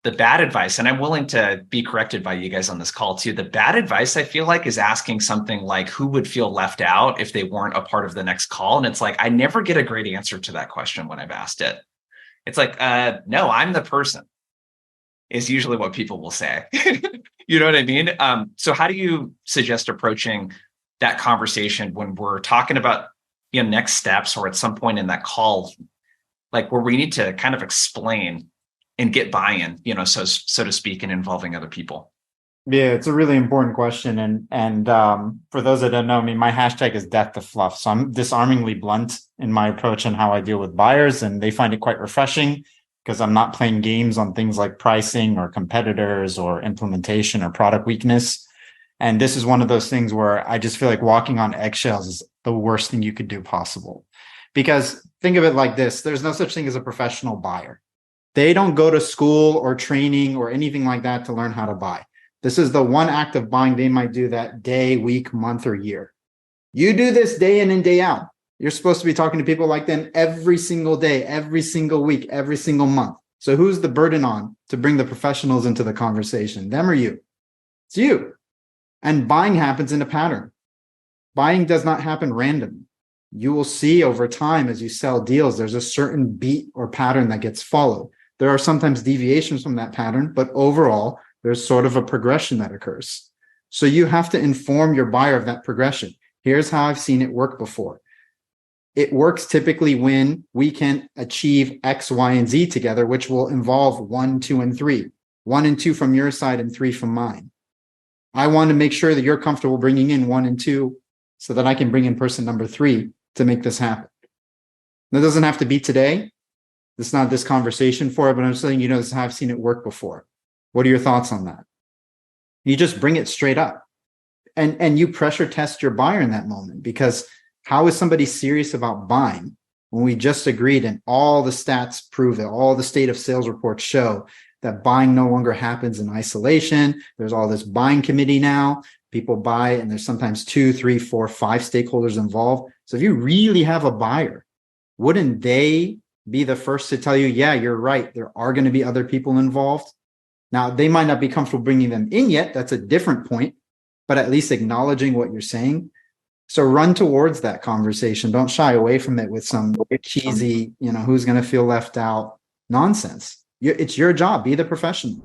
the bad advice, and I'm willing to be corrected by you guys on this call too. The bad advice I feel like is asking something like, who would feel left out if they weren't a part of the next call? And it's like, I never get a great answer to that question when I've asked it. It's like, no, I'm the person, is usually what people will say. You know what I mean? So how do you suggest approaching that conversation when we're talking about, next steps, or at some point in that call, like where we need to kind of explain and get buy-in, so to speak, and involving other people? Yeah, it's a really important question. And for those that don't know me, my hashtag is death to fluff. So I'm disarmingly blunt in my approach and how I deal with buyers, and they find it quite refreshing because I'm not playing games on things like pricing or competitors or implementation or product weakness. And this is one of those things where I just feel like walking on eggshells is the worst thing you could do possible. Because think of it like this: there's no such thing as a professional buyer. They don't go to school or training or anything like that to learn how to buy. This is the one act of buying they might do that day, week, month, or year. You do this day in and day out. You're supposed to be talking to people like them every single day, every single week, every single month. So who's the burden on to bring the professionals into the conversation? Them or you? It's you. And buying happens in a pattern. Buying does not happen randomly. You will see over time as you sell deals, there's a certain beat or pattern that gets followed. There are sometimes deviations from that pattern, but overall, there's sort of a progression that occurs. So you have to inform your buyer of that progression. Here's how I've seen it work before. It works typically when we can achieve X, Y, and Z together, which will involve 1, 2, and 3. 1 and 2 from your side and 3 from mine. I want to make sure that you're comfortable bringing in 1 and 2 so that I can bring in person number 3 to make this happen. That doesn't have to be today. It's not this conversation for it, but I'm just saying, this is how I've seen it work before. What are your thoughts on that? You just bring it straight up. And you pressure test your buyer in that moment, because how is somebody serious about buying when we just agreed and all the stats prove it, all the state of sales reports show that buying no longer happens in isolation. There's all this buying committee now. People buy, and there's sometimes 2, 3, 4, 5 stakeholders involved. So if you really have a buyer, wouldn't they be the first to tell you, yeah, you're right, there are going to be other people involved? Now, they might not be comfortable bringing them in yet. That's a different point, but at least acknowledging what you're saying. So run towards that conversation. Don't shy away from it with some cheesy, who's going to feel left out nonsense. It's your job. Be the professional.